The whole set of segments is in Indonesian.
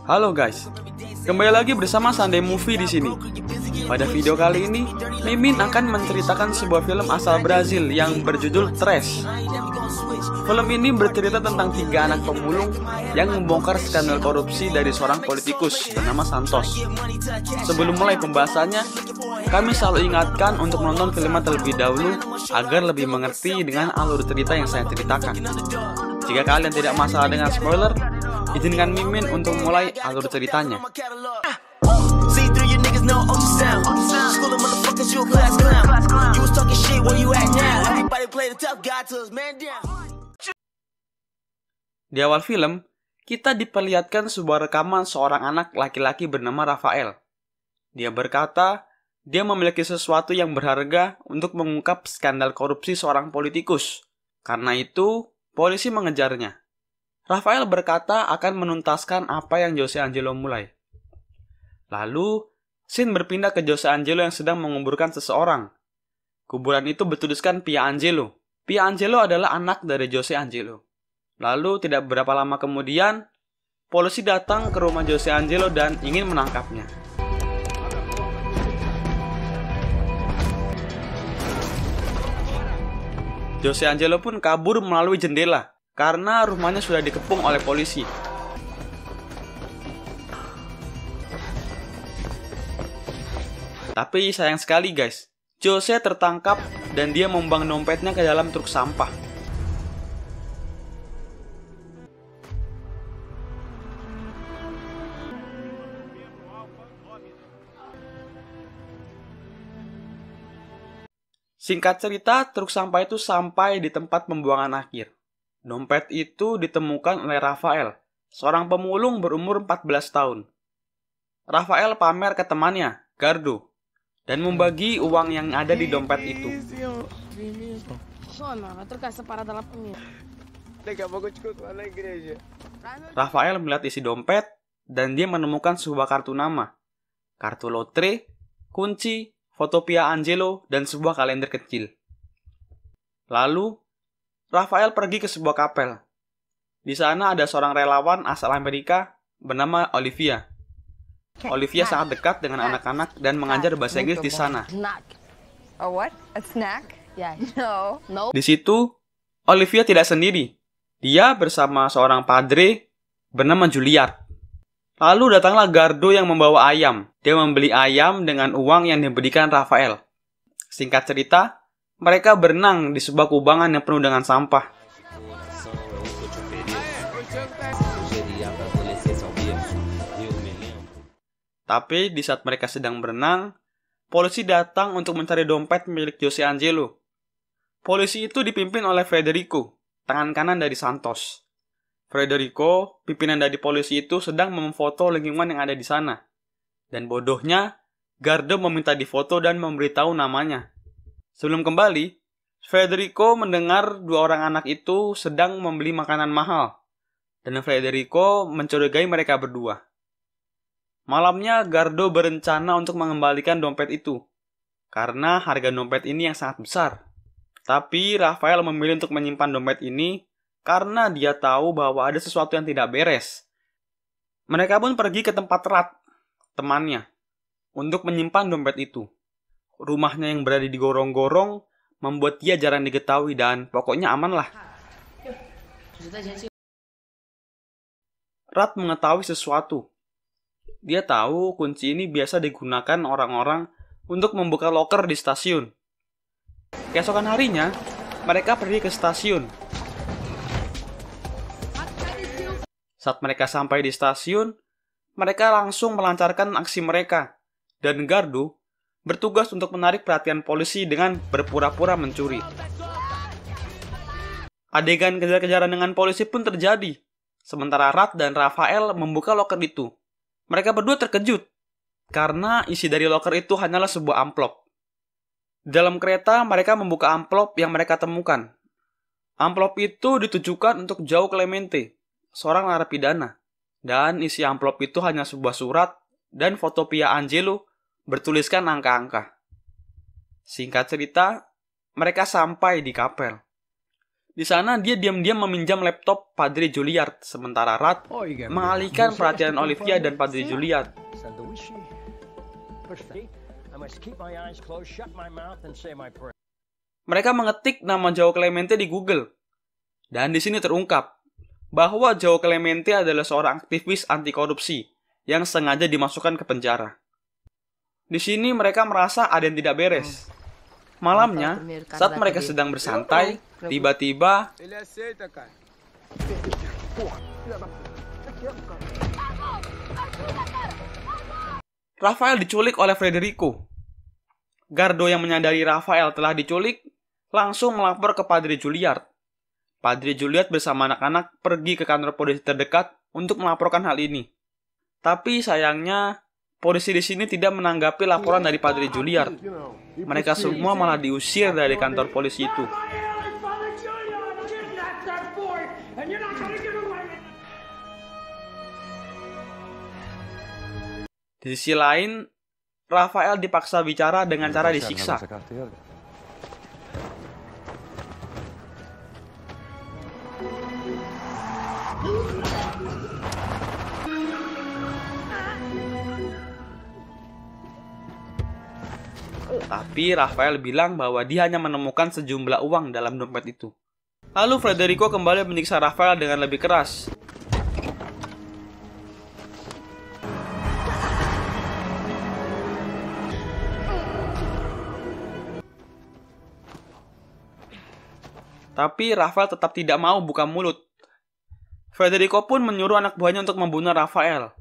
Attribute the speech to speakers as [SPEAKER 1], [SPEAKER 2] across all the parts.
[SPEAKER 1] Halo guys, kembali lagi bersama Sunday Movie di sini. Pada video kali ini, Mimin akan menceritakan sebuah film asal Brazil yang berjudul Trash. Film ini bercerita tentang 3 anak pemulung yang membongkar skandal korupsi dari seorang politikus bernama Santos. Sebelum mulai pembahasannya, kami selalu ingatkan untuk menonton filmnya terlebih dahulu agar lebih mengerti dengan alur cerita yang saya ceritakan. Jika kalian tidak masalah dengan spoiler, izinkan Mimin untuk mulai alur ceritanya. Di awal film, kita diperlihatkan sebuah rekaman seorang anak laki-laki bernama Rafael. Dia berkata, dia memiliki sesuatu yang berharga untuk mengungkap skandal korupsi seorang politikus. Karena itu, polisi mengejarnya. Rafael berkata akan menuntaskan apa yang Jose Angelo mulai. Lalu, scene berpindah ke Jose Angelo yang sedang menguburkan seseorang. Kuburan itu bertuliskan Pia Angelo. Pia Angelo adalah anak dari Jose Angelo. Lalu, tidak berapa lama kemudian, polisi datang ke rumah Jose Angelo dan ingin menangkapnya. Jose Angelo pun kabur melalui jendela karena rumahnya sudah dikepung oleh polisi. Tapi sayang sekali guys, Jose tertangkap dan dia membuang dompetnya ke dalam truk sampah. Singkat cerita, truk sampah itu sampai di tempat pembuangan akhir. Dompet itu ditemukan oleh Rafael, seorang pemulung berumur 14 tahun. Rafael pamer ke temannya, Gardo, dan membagi uang yang ada di dompet itu. Rafael melihat isi dompet, dan dia menemukan sebuah kartu nama, kartu lotre, kunci, foto Pia Angelo, dan sebuah kalender kecil. Lalu, Rafael pergi ke sebuah kapel. Di sana ada seorang relawan asal Amerika bernama Olivia. Olivia sangat dekat dengan anak-anak dan mengajar bahasa Inggris di sana. Di situ, Olivia tidak sendiri. Dia bersama seorang padre bernama Juliet. Lalu datanglah Gardo yang membawa ayam. Dia membeli ayam dengan uang yang diberikan Rafael. Singkat cerita, mereka berenang di sebuah kubangan yang penuh dengan sampah. Tapi di saat mereka sedang berenang, polisi datang untuk mencari dompet milik Jose Angelo. Polisi itu dipimpin oleh Federico, tangan kanan dari Santos. Federico, pimpinan dari polisi itu sedang memfoto lingkungan yang ada di sana. Dan bodohnya, Gardo meminta difoto dan memberitahu namanya. Sebelum kembali, Federico mendengar 2 orang anak itu sedang membeli makanan mahal. Dan Federico mencurigai mereka berdua. Malamnya, Gardo berencana untuk mengembalikan dompet itu. Karena harga dompet ini yang sangat besar. Tapi Rafael memilih untuk menyimpan dompet ini karena dia tahu bahwa ada sesuatu yang tidak beres. Mereka pun pergi ke tempat Rat, temannya, untuk menyimpan dompet itu. Rumahnya yang berada di gorong-gorong membuat dia jarang diketahui dan pokoknya aman lah. Rat mengetahui sesuatu. Dia tahu kunci ini biasa digunakan orang-orang untuk membuka loker di stasiun. Keesokan harinya, mereka pergi ke stasiun. Saat mereka sampai di stasiun, mereka langsung melancarkan aksi mereka, dan Gardo bertugas untuk menarik perhatian polisi dengan berpura-pura mencuri. Adegan kejar-kejaran dengan polisi pun terjadi, sementara Rat dan Rafael membuka loker itu. Mereka berdua terkejut, karena isi dari loker itu hanyalah sebuah amplop. Dalam kereta, mereka membuka amplop yang mereka temukan. Amplop itu ditujukan untuk João Clemente, seorang narapidana, dan isi amplop itu hanya sebuah surat dan foto Pia Angelo bertuliskan angka-angka. Singkat cerita, mereka sampai di kapel. Di sana dia diam-diam meminjam laptop Padre Juilliard, sementara Rat mengalihkan perhatian Olivia dan Padre Juilliard. Mereka mengetik nama Joao Clemente di Google, dan di sini terungkap bahwa Joao Clemente adalah seorang aktivis anti korupsi yang sengaja dimasukkan ke penjara. Di sini mereka merasa ada yang tidak beres. Malamnya, saat mereka sedang bersantai, tiba-tiba Rafael diculik oleh Federico. Gardo yang menyadari Rafael telah diculik langsung melapor ke Padre Juilliard. Padre Juilliard bersama anak-anak pergi ke kantor polisi terdekat untuk melaporkan hal ini. Tapi sayangnya, polisi di sini tidak menanggapi laporan dari Padre Juilliard. Mereka semua malah diusir dari kantor polisi itu. Di sisi lain, Rafael dipaksa bicara dengan cara disiksa. Tapi Rafael bilang bahwa dia hanya menemukan sejumlah uang dalam dompet itu. Lalu Federico kembali menyiksa Rafael dengan lebih keras. Tapi Rafael tetap tidak mau buka mulut. Federico pun menyuruh anak buahnya untuk membunuh Rafael.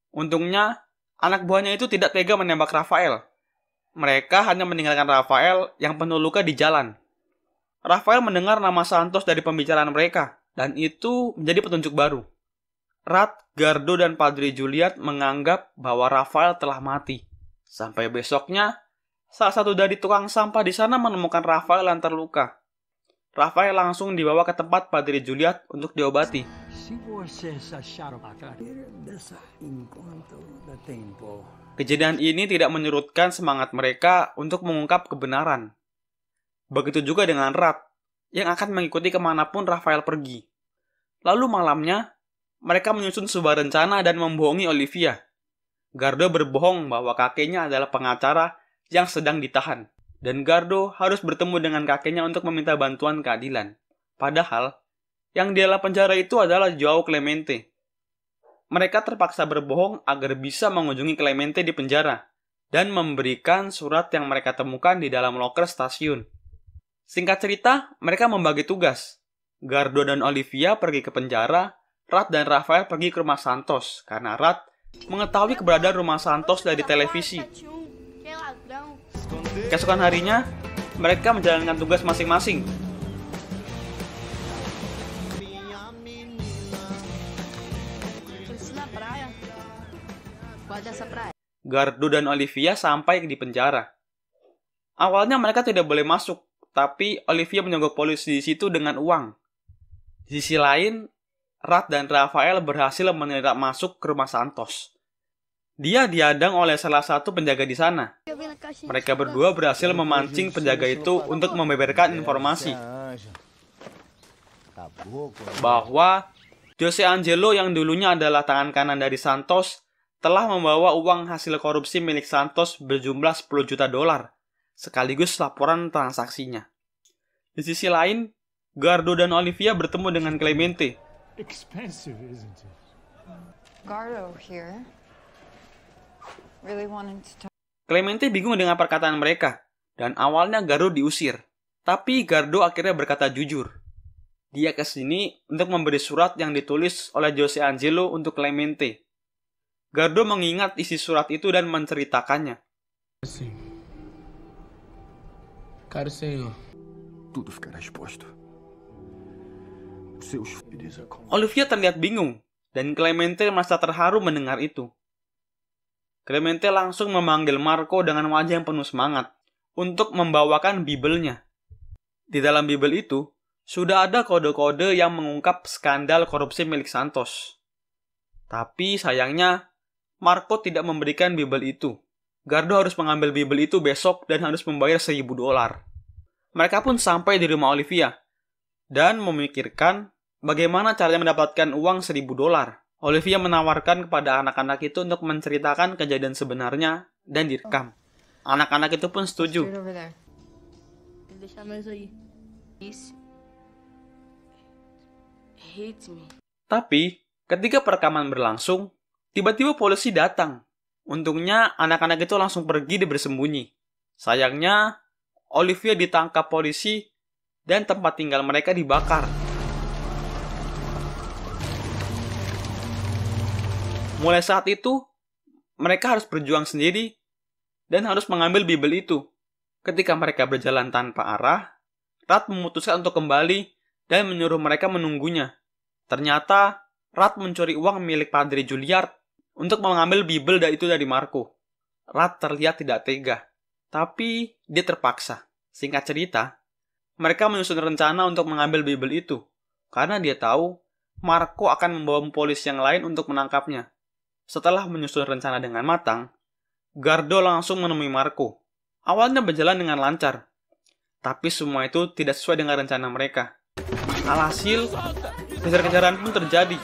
[SPEAKER 1] Untungnya, anak buahnya itu tidak tega menembak Rafael. Mereka hanya meninggalkan Rafael yang penuh luka di jalan. Rafael mendengar nama Santos dari pembicaraan mereka, dan itu menjadi petunjuk baru. Rat, Gardo, dan Padre Juilliard menganggap bahwa Rafael telah mati. Sampai besoknya, salah satu dari tukang sampah di sana menemukan Rafael yang terluka. Rafael langsung dibawa ke tempat Padre Juilliard untuk diobati. Kejadian ini tidak menyurutkan semangat mereka untuk mengungkap kebenaran. Begitu juga dengan Rat, yang akan mengikuti kemanapun Rafael pergi. Lalu malamnya, mereka menyusun sebuah rencana dan membohongi Olivia. Gardo berbohong bahwa kakeknya adalah pengacara yang sedang ditahan. Dan Gardo harus bertemu dengan kakeknya untuk meminta bantuan keadilan. Padahal, yang di dalam penjara itu adalah Joao Clemente. Mereka terpaksa berbohong agar bisa mengunjungi Clemente di penjara dan memberikan surat yang mereka temukan di dalam loker stasiun. Singkat cerita, mereka membagi tugas. Gardo dan Olivia pergi ke penjara, Rat dan Rafael pergi ke rumah Santos karena Rat mengetahui keberadaan rumah Santos dari televisi. Keesokan harinya, mereka menjalankan tugas masing-masing. Gardo dan Olivia sampai di penjara. Awalnya mereka tidak boleh masuk, tapi Olivia menyogok polisi di situ dengan uang. Di sisi lain, Rat dan Rafael berhasil menyerap masuk ke rumah Santos. Dia dihadang oleh salah satu penjaga di sana. Mereka berdua berhasil memancing penjaga itu untuk membeberkan informasi bahwa Jose Angelo yang dulunya adalah tangan kanan dari Santos telah membawa uang hasil korupsi milik Santos berjumlah 10 juta dolar, sekaligus laporan transaksinya. Di sisi lain, Gardo dan Olivia bertemu dengan Clemente.
[SPEAKER 2] Expensive, isn't it?
[SPEAKER 3] Gardo here really wanted to talk.
[SPEAKER 1] Clemente bingung dengan perkataan mereka, dan awalnya Gardo diusir. Tapi Gardo akhirnya berkata jujur. Dia ke sini untuk memberi surat yang ditulis oleh Jose Angelo untuk Clemente. Gardo mengingat isi surat itu dan menceritakannya.
[SPEAKER 2] Caro senhor,
[SPEAKER 4] Tudo ficará exposto.
[SPEAKER 1] Olivia terlihat bingung, dan Clemente merasa terharu mendengar itu. Clemente langsung memanggil Marco dengan wajah yang penuh semangat untuk membawakan Bibelnya. Di dalam Bibel itu, sudah ada kode-kode yang mengungkap skandal korupsi milik Santos. Tapi sayangnya, Marco tidak memberikan Bibel itu. Gardo harus mengambil Bibel itu besok dan harus membayar $1.000. Mereka pun sampai di rumah Olivia. dan memikirkan bagaimana caranya mendapatkan uang $1.000. Olivia menawarkan kepada anak-anak itu untuk menceritakan kejadian sebenarnya dan direkam. Anak-anak itu pun setuju.
[SPEAKER 3] Straight over there.
[SPEAKER 5] Deixar nós aí. Isso. Hates me.
[SPEAKER 1] Tapi, ketika perekaman berlangsung, tiba-tiba polisi datang. Untungnya, anak-anak itu langsung pergi dan bersembunyi. Sayangnya, Olivia ditangkap polisi dan tempat tinggal mereka dibakar. Mulai saat itu, mereka harus berjuang sendiri dan harus mengambil Bible itu. Ketika mereka berjalan tanpa arah, Rat memutuskan untuk kembali dan menyuruh mereka menunggunya. Ternyata, Rat mencuri uang milik Padre Juilliard untuk mengambil Bible itu dari Marco. Rat terlihat tidak tega, tapi dia terpaksa. Singkat cerita, mereka menyusun rencana untuk mengambil Bible itu, karena dia tahu Marco akan membawa polisi yang lain untuk menangkapnya. Setelah menyusun rencana dengan matang, Gardo langsung menemui Marco. Awalnya berjalan dengan lancar, tapi semua itu tidak sesuai dengan rencana mereka. Alhasil, kejar-kejaran pun terjadi.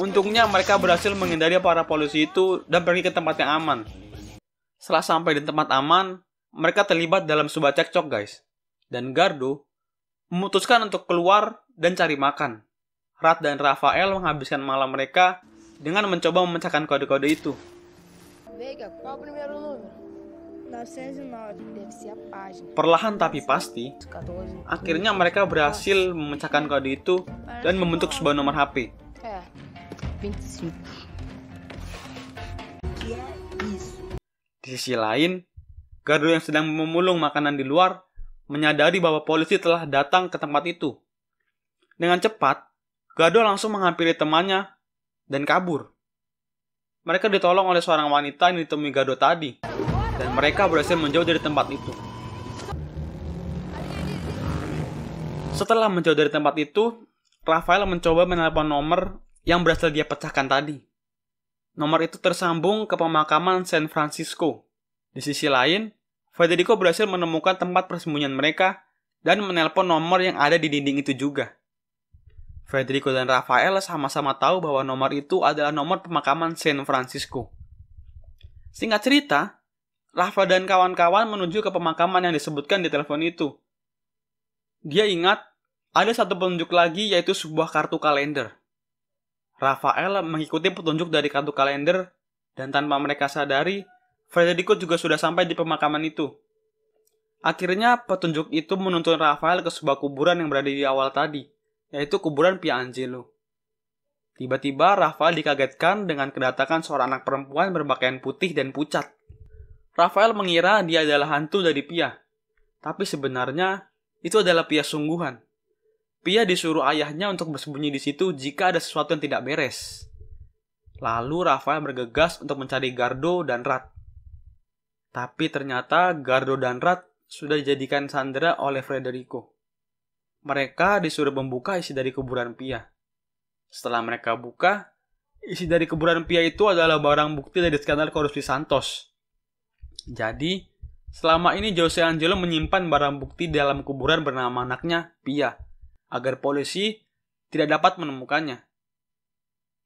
[SPEAKER 1] Untungnya mereka berhasil menghindari para polisi itu dan pergi ke tempat yang aman. Setelah sampai di tempat aman, mereka terlibat dalam sebuah cekcok, guys. Dan Gardo memutuskan untuk keluar dan cari makan. Rat dan Rafael menghabiskan malam mereka dengan mencoba memecahkan kode-kode itu.
[SPEAKER 5] Veiga, qual o primeiro número? 909. Deve ser a página.
[SPEAKER 1] Perlahan tapi pasti,
[SPEAKER 5] 14.
[SPEAKER 1] akhirnya mereka berhasil memecahkan kode itu dan membentuk sebuah nomor HP.
[SPEAKER 5] É. 25.
[SPEAKER 1] Di sisi lain, Gardo yang sedang memulung makanan di luar menyadari bahwa polisi telah datang ke tempat itu. Dengan cepat, Gardo langsung menghampiri temannya dan kabur. Mereka ditolong oleh seorang wanita yang ditemui Gardo tadi, dan mereka berhasil menjauh dari tempat itu. Setelah menjauh dari tempat itu, Rafael mencoba menelepon nomor yang berhasil dia pecahkan tadi. Nomor itu tersambung ke pemakaman San Francisco. Di sisi lain, Federico berhasil menemukan tempat persembunyian mereka dan menelpon nomor yang ada di dinding itu juga. Federico dan Rafael sama-sama tahu bahwa nomor itu adalah nomor pemakaman San Francisco. Singkat cerita, Rafa dan kawan-kawan menuju ke pemakaman yang disebutkan di telepon itu. Dia ingat ada satu petunjuk lagi, yaitu sebuah kartu kalender. Rafael mengikuti petunjuk dari kartu kalender dan tanpa mereka sadari, Federico juga sudah sampai di pemakaman itu. Akhirnya petunjuk itu menuntun Rafael ke sebuah kuburan yang berada di awal tadi, yaitu kuburan Piangelo. Tiba-tiba Rafael dikagetkan dengan kedatangan seorang anak perempuan berpakaian putih dan pucat. Rafael mengira dia adalah hantu dari Pia, tapi sebenarnya itu adalah Pia sungguhan. Pia disuruh ayahnya untuk bersembunyi di situ jika ada sesuatu yang tidak beres. Lalu Rafael bergegas untuk mencari Gardo dan Rat. Tapi ternyata Gardo dan Rat sudah dijadikan sandera oleh Federico. Mereka disuruh membuka isi dari kuburan Pia. Setelah mereka buka, isi dari kuburan Pia itu adalah barang bukti dari skandal korupsi Santos. Jadi, selama ini Jose Angelo menyimpan barang bukti dalam kuburan bernama anaknya, Pia, agar polisi tidak dapat menemukannya.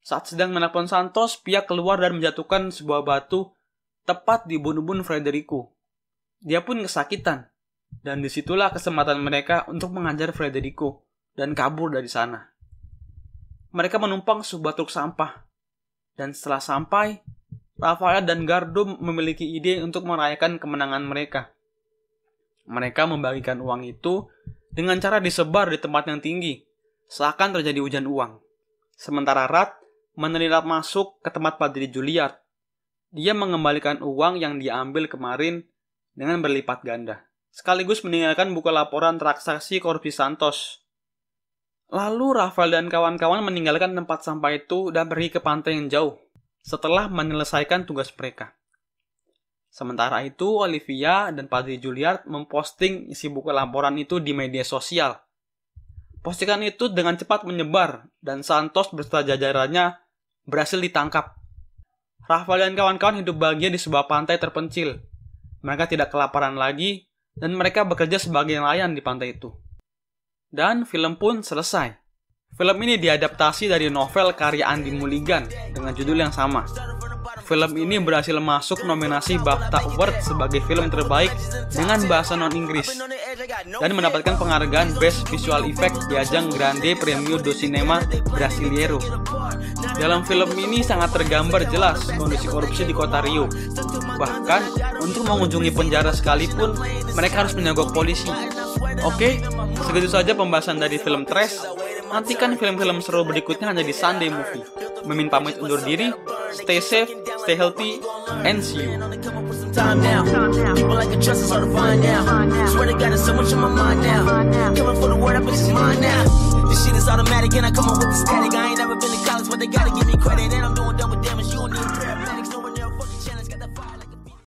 [SPEAKER 1] Saat sedang menelpon Santos, Pia keluar dan menjatuhkan sebuah batu tepat di bunuh-bunuh Federico. Dia pun kesakitan, dan disitulah kesempatan mereka untuk mengajar Federico dan kabur dari sana. Mereka menumpang sebuah truk sampah, dan setelah sampai, Rafael dan Gardo memiliki ide untuk merayakan kemenangan mereka. Mereka membagikan uang itu dengan cara disebar di tempat yang tinggi, seakan terjadi hujan uang. Sementara Rat menerima masuk ke tempat Padre Juilliard. Dia mengembalikan uang yang diambil kemarin dengan berlipat ganda, sekaligus meninggalkan buku laporan transaksi korupsi Santos. Lalu Rafael dan kawan-kawan meninggalkan tempat sampah itu dan pergi ke pantai yang jauh setelah menyelesaikan tugas mereka. Sementara itu, Olivia dan Padre Juilliard memposting isi buku laporan itu di media sosial. Postingan itu dengan cepat menyebar dan Santos beserta jajarannya berhasil ditangkap. Rafael dan kawan-kawan hidup bahagia di sebuah pantai terpencil. Mereka tidak kelaparan lagi, dan mereka bekerja sebagai nelayan di pantai itu. Dan film pun selesai. Film ini diadaptasi dari novel karya Andy Mulligan dengan judul yang sama. Film ini berhasil masuk nominasi BAFTA Award sebagai film terbaik dengan bahasa non-Inggris dan mendapatkan penghargaan Best Visual Effect di ajang Grande Premio do Cinema Brasileiro. Dalam film ini sangat tergambar jelas kondisi korupsi di kota Rio. Bahkan, untuk mengunjungi penjara sekalipun, mereka harus menyogok polisi. Oke, segitu saja pembahasan dari film Trash. Nantikan film-film seru berikutnya hanya di Sunday Movie. Mimin pamit undur diri. Stay safe, stay healthy, and see you.
[SPEAKER 6] Time now. People like a trust is hard to find now. Swear to God, there's so much on my mind now. Coming for the word, I put this mine now. This shit is automatic and I come up with the static. I ain't never been to college, but they gotta give me credit and I'm doing